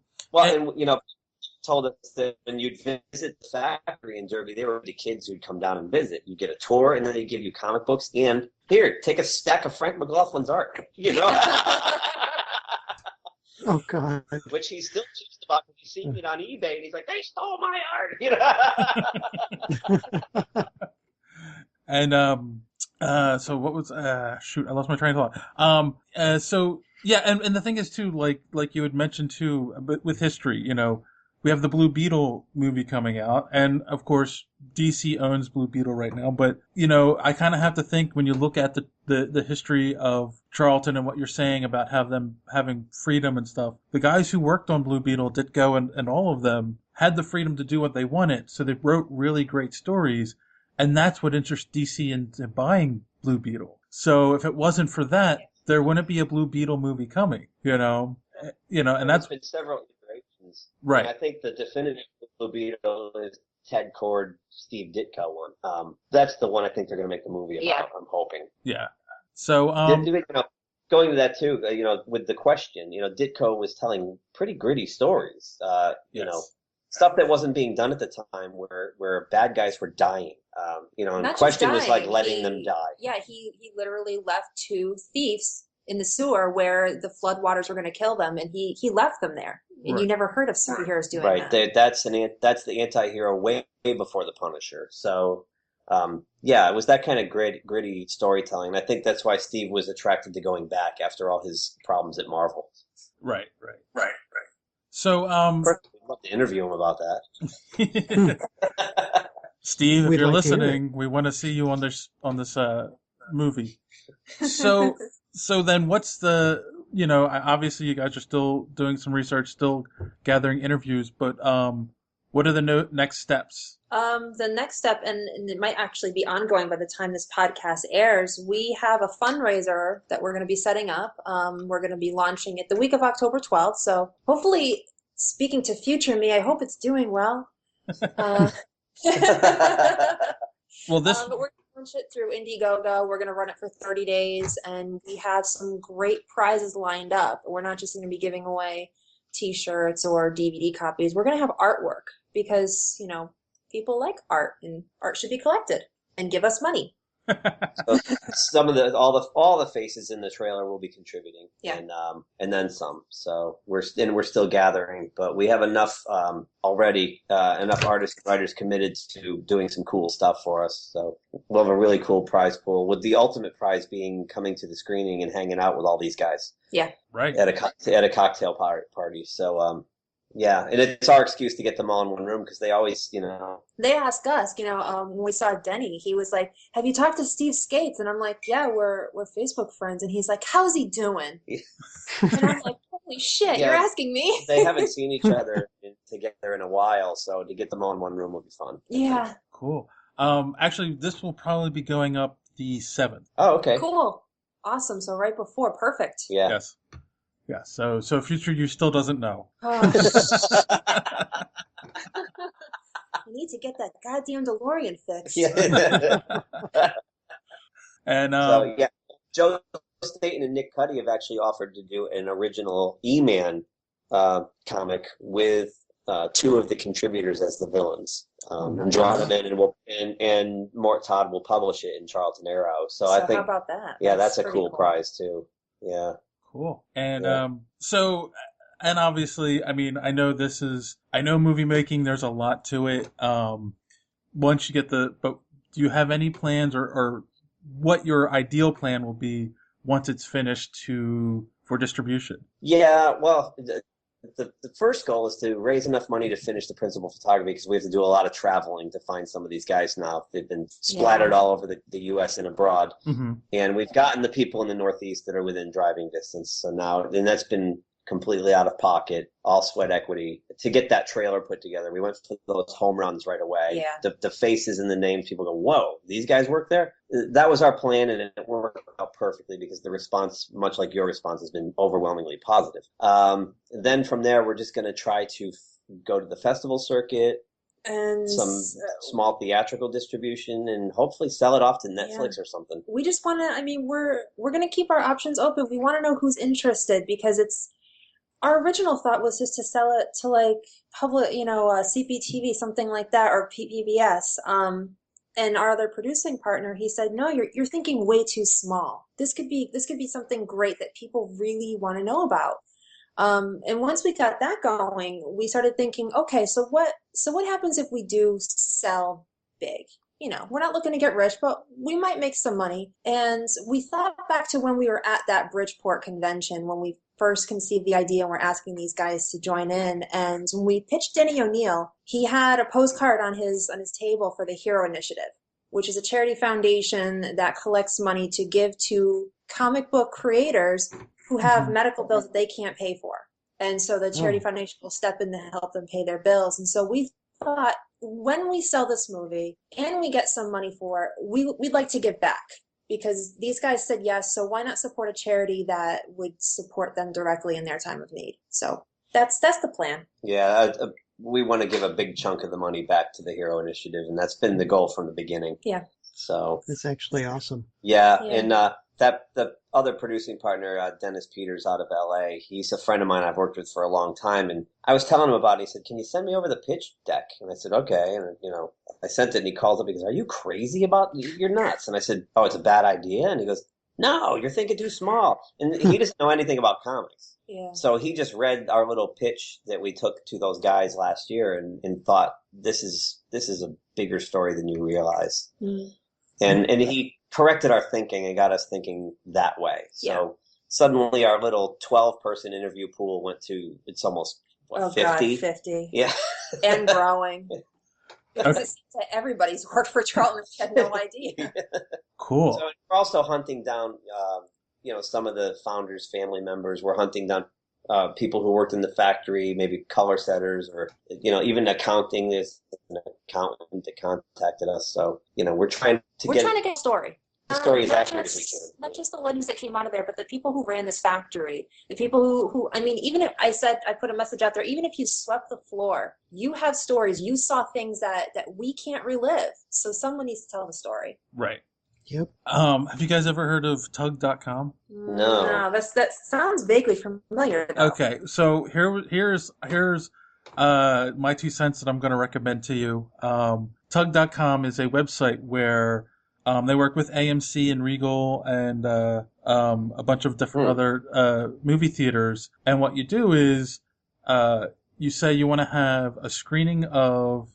Told us that when you'd visit the factory in Derby, they were the kids who'd come down and visit. You get a tour, and then they give you comic books, and here, take a stack of Frank McLaughlin's art. Oh God! Which he's still just about because he's seeing it on eBay, and he's like, "They stole my art," And so what was shoot? I lost my train of thought. So yeah, and the thing is too, like you had mentioned too, but with history, we have the Blue Beetle movie coming out, and of course DC owns Blue Beetle right now. But I kind of have to think when you look at the history of Charlton and what you're saying about them having freedom and stuff. The guys who worked on Blue Beetle did go, and all of them had the freedom to do what they wanted. So they wrote really great stories, and that's what interests DC into buying Blue Beetle. So if it wasn't for that, there wouldn't be a Blue Beetle movie coming. And that's been several iterations. Right. And I think the definitive Blue Beetle is Ted Cord, Steve Ditko one. That's the one I think they're going to make the movie about. Yeah. I'm hoping. Yeah. So going to that too, with the question, Ditko was telling pretty gritty stories. Stuff that wasn't being done at the time, where bad guys were dying. And the question was like letting them die. Yeah, he literally left 2 thieves in the sewer where the floodwaters were going to kill them, and he left them there. And you never heard of superheroes doing that. Right. That's the anti-hero way before the Punisher. So, it was that kind of gritty storytelling. And I think that's why Steve was attracted to going back after all his problems at Marvel. Right. So, I'd love to interview him about that. Steve, if you're listening, we want to see you on this movie. So then what's the, obviously you guys are still doing some research, still gathering interviews, but what are the next steps? The next step, and it might actually be ongoing by the time this podcast airs, we have a fundraiser that we're going to be setting up. We're going to be launching it the week of October 12th. So hopefully, speaking to future me, I hope it's doing well. Well, but we're going to launch it through Indiegogo. We're going to run it for 30 days, and we have some great prizes lined up. We're not just going to be giving away T-shirts or DVD copies. We're going to have artwork because, people like art, and art should be collected and give us money. So some of all the faces in the trailer will be contributing, and then some. So we're still gathering, but we have enough already, enough artists and writers committed to doing some cool stuff for us. So we'll have a really cool prize pool, with the ultimate prize being coming to the screening and hanging out with all these guys. Yeah, right. At a cocktail party. So and it's our excuse to get them all in one room because they always, They ask us, when we saw Denny, he was like, "Have you talked to Steve Skates?" And I'm like, "Yeah, we're Facebook friends." And he's like, "How's he doing?" And I'm like, "Holy shit, you're asking me?" They haven't seen each other together in a while, so to get them all in one room will be fun. Yeah. Cool. Actually, this will probably be going up the 7th. Oh, okay. Cool. Awesome. So right before. Perfect. Yeah. Yes. Yeah, so future you still doesn't know. Oh. I need to get that goddamn DeLorean fixed. Yeah. And Joe Staten and Nick Cuddy have actually offered to do an original E-Man comic with 2 of the contributors as the villains, and draw them in, and Mort Todd will publish it in Charlton Arrow. So I think, how about that? Yeah, that's a cool cool prize too. Yeah. Cool. And and obviously, I mean, I know movie making, there's a lot to it. once you get but do you have any plans or what your ideal plan will be once it's finished for distribution? Yeah, well, the first goal is to raise enough money to finish the principal photography, because we have to do a lot of traveling to find some of these guys now. They've been splattered all over the U.S. and abroad. Mm-hmm. And we've gotten the people in the Northeast that are within driving distance. So now, and that's been completely out of pocket, all sweat equity to get that trailer put together. We went for those home runs right away. Yeah. The faces and the names, people go, whoa, these guys work there? That was our plan, and it worked out perfectly because the response, much like your response, has been overwhelmingly positive. Then from there, we're just going to try to go to the festival circuit, and some small theatrical distribution, and hopefully sell it off to Netflix or something. We just want to, I mean, we're going to keep our options open. We want to know who's interested, because our original thought was just to sell it to like public, CPTV, something like that, or PBS. And our other producing partner, he said, no, you're thinking way too small. This could be something great that people really want to know about. And once we got that going, we started thinking, okay, so what happens if we do sell big? We're not looking to get rich, but we might make some money. And we thought back to when we were at that Bridgeport convention, when we first conceived the idea and we're asking these guys to join in. And when we pitched Denny O'Neil, he had a postcard on his table for the Hero Initiative, which is a charity foundation that collects money to give to comic book creators who have medical bills that they can't pay for. And so the charity foundation will step in to help them pay their bills. And so we thought, when we sell this movie and we get some money for it, we'd like to give back, because these guys said yes. So why not support a charity that would support them directly in their time of need? So that's the plan. Yeah, we want to give a big chunk of the money back to the Hero Initiative, and that's been the goal from the beginning. Yeah. So that's actually awesome. Yeah. And the other producing partner, Dennis Peters out of LA, he's a friend of mine I've worked with for a long time, and I was telling him about it. He said, can you send me over the pitch deck? And I said, okay. And I sent it, and he called up. He goes, are you crazy about it? You're nuts. And I said, oh, it's a bad idea? And he goes, no, you're thinking too small. And he doesn't know anything about comics. Yeah. So he just read our little pitch that we took to those guys last year and thought, this is a bigger story than you realize. Mm. And he corrected our thinking and got us thinking that way. So suddenly our little 12-person interview pool went to, it's almost, 50? God, 50. Yeah. And growing. Because it seems like everybody's worked for Charlton and had no idea. Cool. So we're also hunting down, some of the founders' family members. We're hunting down people who worked in the factory, maybe color setters, or even accounting. There's an accountant that contacted us. So we're trying to get a story. The story is accurate as we can. Not just the ones that came out of there, but the people who ran this factory, the people who I mean, even if I put a message out there, even if you swept the floor, you have stories, you saw things that we can't relive. So someone needs to tell the story. Right. Yep. Have you guys ever heard of tug.com? No. That sounds vaguely familiar, though. Okay, so here's my 2 cents that I'm going to recommend to you. Tug.com is a website where they work with AMC and Regal and a bunch of different other movie theaters. And what you do is you say you want to have a screening of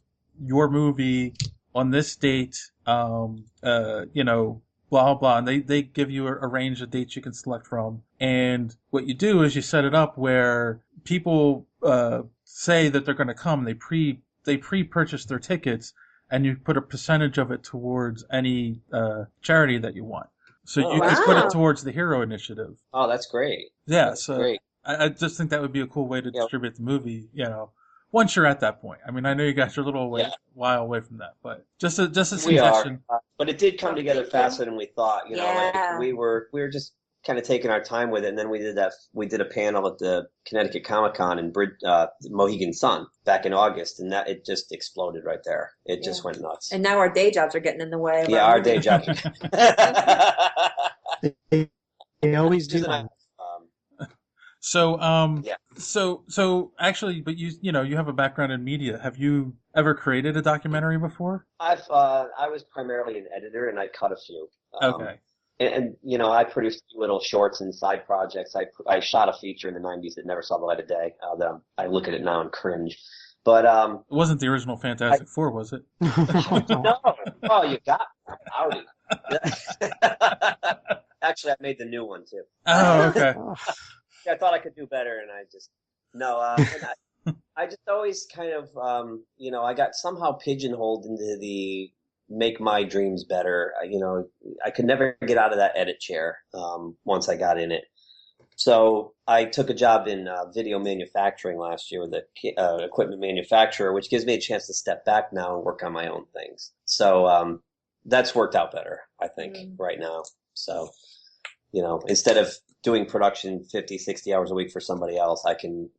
your movie on this date, blah, blah. And they give you a range of dates you can select from. And what you do is you set it up where people say that they're going to come. They pre-purchase their tickets, and you put a percentage of it towards any charity that you want. So you can put it towards the Hero Initiative. Oh, that's great. Yeah, that's great. I just think that would be a cool way to distribute the movie, once you're at that point. I mean, I know you guys are a little while away from that, but just a suggestion. We are, but it did come together faster than we thought. Like we were just kind of taking our time with it, and then we did a panel at the Connecticut Comic-Con in Mohegan Sun back in August, and that it just exploded right there. It just went nuts. And now our day jobs are getting in the way. Yeah, our day jobs. They always do. So actually, but you have a background in media. Have you ever created a documentary before? I was primarily an editor, and I cut a few. Okay. And I produced little shorts and side projects. I shot a feature in the 90s that never saw the light of day. I look at it now and cringe. But It wasn't the original Fantastic Four, was it? no. Oh, you got me. Howdy. Actually, I made the new one too. Oh, okay. I thought I could do better, and I just no. And I just always kind of I got somehow pigeonholed into the make my dreams better. I could never get out of that edit chair once I got in it. So I took a job in video manufacturing last year with an equipment manufacturer, which gives me a chance to step back now and work on my own things. So that's worked out better, I think, right now. So, instead of doing production 50, 60 hours a week for somebody else, I can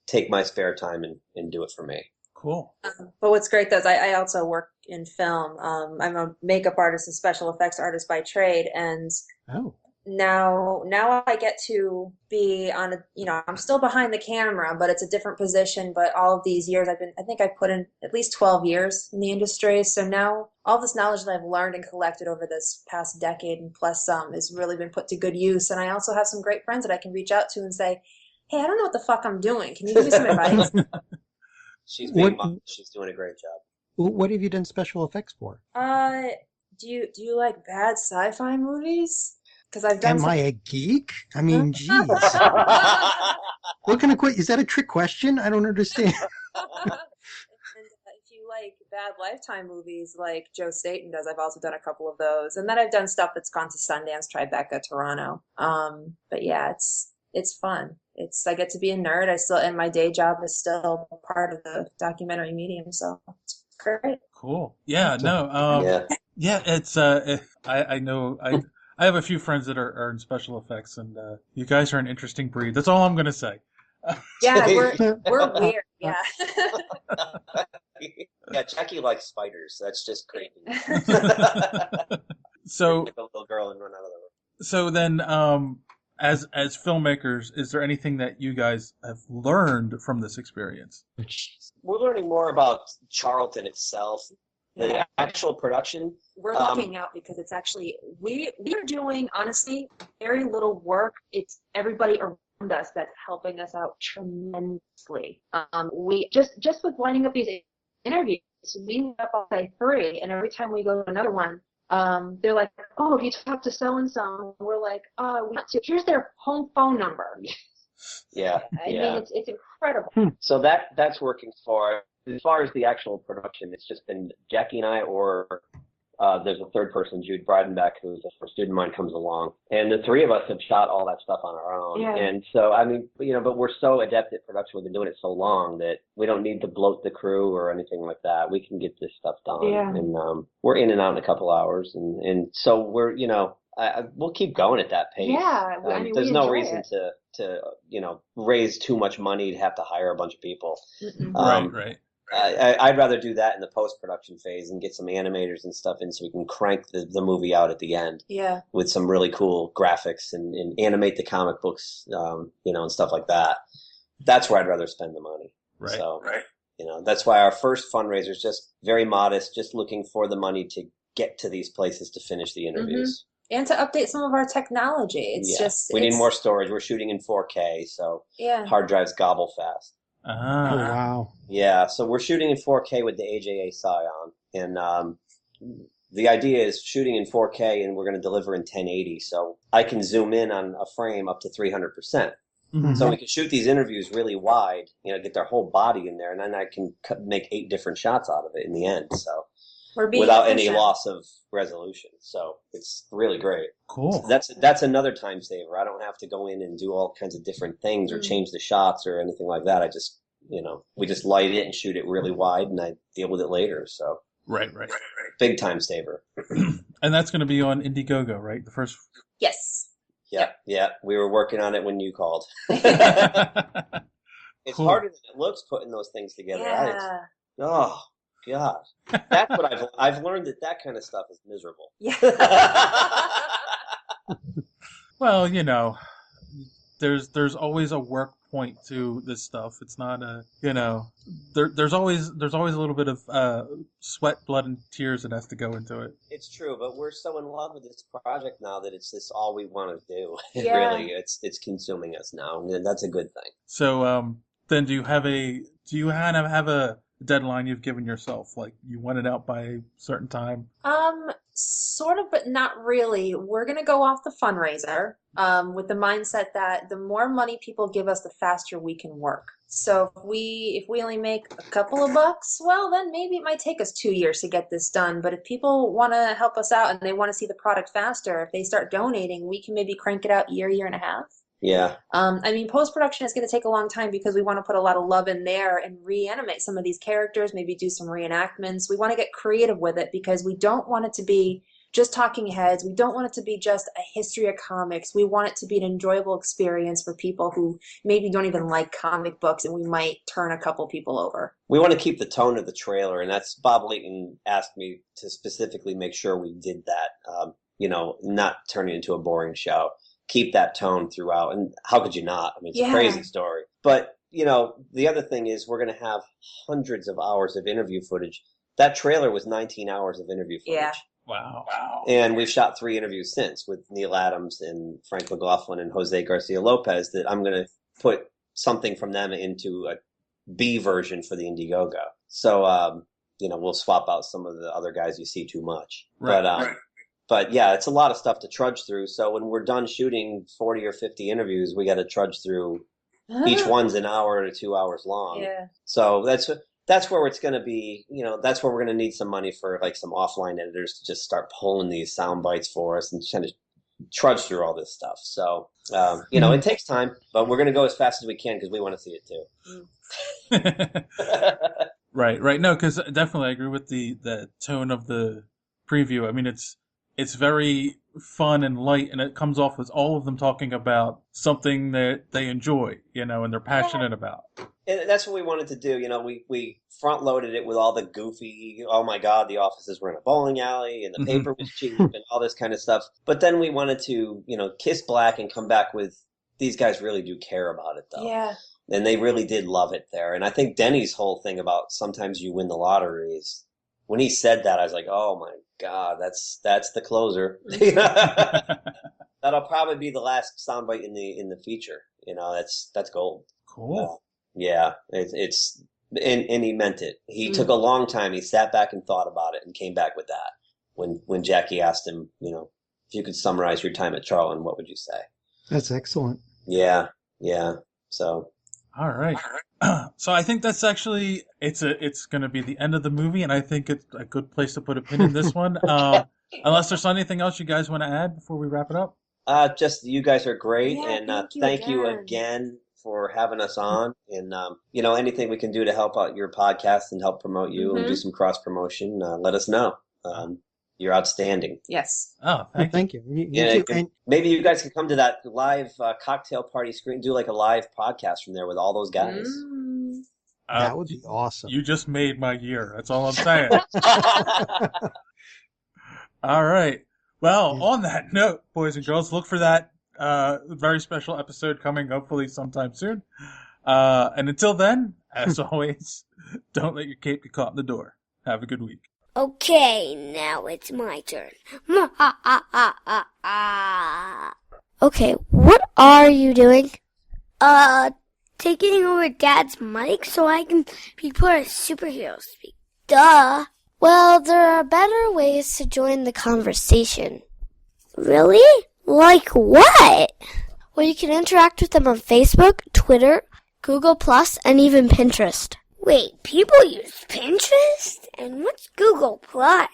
take my spare time and do it for me. Cool. But what's great though is I also work in film. I'm a makeup artist and special effects artist by trade, and now I get to be on I'm still behind the camera, but it's a different position. But all of these years I think I've put in at least 12 years in the industry. So now all this knowledge that I've learned and collected over this past decade and plus some has really been put to good use. And I also have some great friends that I can reach out to and say, hey, I don't know what the fuck I'm doing. Can you give me some advice? She's being modest. She's doing a great job. What have you done special effects for? Do you like bad sci-fi movies? Because I've done. Am I a geek? I mean, geez. What kind of is that a trick question? I don't understand. And if you like bad Lifetime movies like Joe Staten does, I've also done a couple of those. And then I've done stuff that's gone to Sundance, Tribeca, Toronto. But yeah, it's fun. I get to be a nerd. And my day job is still part of the documentary medium, so it's great. Cool. Yeah. No. Yeah. It's. I know. I have a few friends that are in special effects, and you guys are an interesting breed. That's all I'm going to say. Yeah, we're weird. Yeah. Yeah, Jackie likes spiders. That's just creepy. So, like a little girl and run out of the room. So then, as filmmakers, is there anything that you guys have learned from this experience? We're learning more about Charlton itself. The actual production. We're looking out because it's actually we're doing honestly very little work. It's everybody around us that's helping us out tremendously. We just with lining up these interviews, we end up all day 3, and every time we go to another one, they're like, "Oh, have you talked to so and so?" We're like, "Oh, we want to. Here's their home phone number." Yeah, I mean, it's incredible. So that's working for. As far as the actual production, it's just been Jackie and I, or there's a third person, Jude Breidenbeck, who's a first student of mine, comes along. And the 3 of us have shot all that stuff on our own. Yeah. And so, I mean, but we're so adept at production. We've been doing it so long that we don't need to bloat the crew or anything like that. We can get this stuff done. Yeah. And we're in and out in a couple hours. And so we're, we'll keep going at that pace. Yeah. I mean, there's no reason to raise too much money to have to hire a bunch of people. Right. I'd rather do that in the post-production phase and get some animators and stuff in so we can crank the movie out at the end. Yeah. With some really cool graphics and animate the comic books, and stuff like that. That's where I'd rather spend the money. Right. So, that's why our first fundraiser is just very modest, just looking for the money to get to these places to finish the interviews. Mm-hmm. And to update some of our technology. We need more storage. We're shooting in 4K, so hard drives gobble fast. Oh, wow. Yeah, so we're shooting in 4K with the AJA Scion, and the idea is shooting in 4K, and we're going to deliver in 1080, so I can zoom in on a frame up to 300%. Mm-hmm. So we can shoot these interviews really wide, get their whole body in there, and then I can make 8 different shots out of it in the end, so without any loss of resolution. So it's really great. Cool. So that's another time saver. I don't have to go in and do all kinds of different things or change the shots or anything like that. I just, we just light it and shoot it really wide, and I deal with it later. So right. Big time saver. And that's going to be on Indiegogo, right? The first. Yes. Yeah. We were working on it when you called. It's harder than it looks putting those things together. Yeah. Oh God, that's what I've learned that kind of stuff is miserable. Yeah. Well, there's always a work point to this stuff. It's not there's always a little bit of sweat, blood, and tears that has to go into it. It's true, but we're so in love with this project now that it's just all we want to do. Yeah. Really, it's consuming us now, and that's a good thing. So, then do you have a do you kind of have a deadline you've given yourself? Like, you want it out by a certain time? Sort of, but not really. We're going to go off the fundraiser with the mindset that the more money people give us, the faster we can work. So if we only make a couple of bucks, well, then maybe it might take us 2 years to get this done. But if people want to help us out and they want to see the product faster, if they start donating, we can maybe crank it out year and a half. Yeah. I mean, post-production is going to take a long time because we want to put a lot of love in there and reanimate some of these characters, maybe do some reenactments. We want to get creative with it because we don't want it to be just talking heads. We don't want it to be just a history of comics. We want it to be an enjoyable experience for people who maybe don't even like comic books, and we might turn a couple people over. We want to keep the tone of the trailer, and that's Bob Layton asked me to specifically make sure we did that, not turn it into a boring show. Keep that tone throughout. And how could you not? I mean, it's a crazy story. But, the other thing is we're going to have hundreds of hours of interview footage. That trailer was 19 hours of interview footage. Yeah. Wow. And we've shot 3 interviews since with Neil Adams and Frank McLaughlin and Jose Garcia Lopez that I'm going to put something from them into a B version for the Indiegogo. So, we'll swap out some of the other guys you see too much. Right. But yeah, it's a lot of stuff to trudge through. So when we're done shooting 40 or 50 interviews, we got to trudge through. Each one's an hour to 2 hours long. Yeah. So that's where it's going to be. That's where we're going to need some money for like some offline editors to just start pulling these sound bites for us and kind of trudge through all this stuff. So it takes time, but we're going to go as fast as we can because we want to see it too. Right. No, because definitely I agree with the tone of the preview. I mean, it's very fun and light, and it comes off as all of them talking about something that they enjoy, and they're passionate about. And that's what we wanted to do. We front-loaded it with all the goofy, oh my God, the offices were in a bowling alley, and the paper was cheap, and all this kind of stuff. But then we wanted to, kiss black and come back with, these guys really do care about it, though. Yeah. And they really did love it there. And I think Denny's whole thing about sometimes you win the lottery is, when he said that, I was like, oh my God, that's the closer. That'll probably be the last soundbite in the feature. That's gold. Cool. Yeah, it's and he meant it. He took a long time. He sat back and thought about it and came back with that. When Jackie asked him, if you could summarize your time at Charlton, what would you say? That's excellent. Yeah. So. All right. So I think that's actually it's going to be the end of the movie, and I think it's a good place to put a pin in this one. Unless there's anything else you guys want to add before we wrap it up. Just you guys are great, and thank you again for having us on. And anything we can do to help out your podcast and help promote you and do some cross promotion, let us know. You're outstanding. Yes. Oh, thank you. You too. And maybe you guys could come to that live cocktail party screen, do like a live podcast from there with all those guys. That would be awesome. You just made my year. That's all I'm saying. All right. Well, on that note, boys and girls, look for that very special episode coming hopefully sometime soon. And until then, as always, don't let your cape get caught in the door. Have a good week. Okay, now it's my turn. Okay, what are you doing? Taking over Dad's mic so I can be part of superhero speak. Duh. Well, there are better ways to join the conversation. Really? Like what? Well, you can interact with them on Facebook, Twitter, Google+, and even Pinterest. Wait, people use Pinterest? And what's Google+? I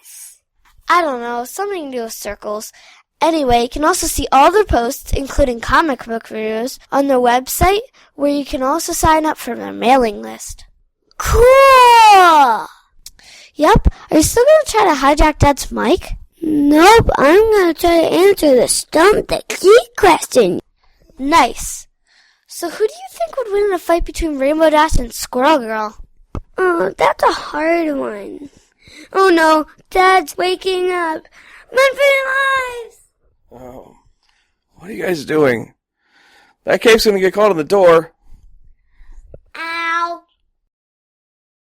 don't know, something to do with circles. Anyway, you can also see all their posts, including comic book reviews, on their website, where you can also sign up for their mailing list. Cool! Yep, are you still going to try to hijack Dad's mic? Nope, I'm going to try to answer the stump the key question. Nice. So who do you think would win in a fight between Rainbow Dash and Squirrel Girl? Oh, that's a hard one. Oh no, Dad's waking up. Run for your lives! Oh, what are you guys doing? That cape's gonna get caught on the door.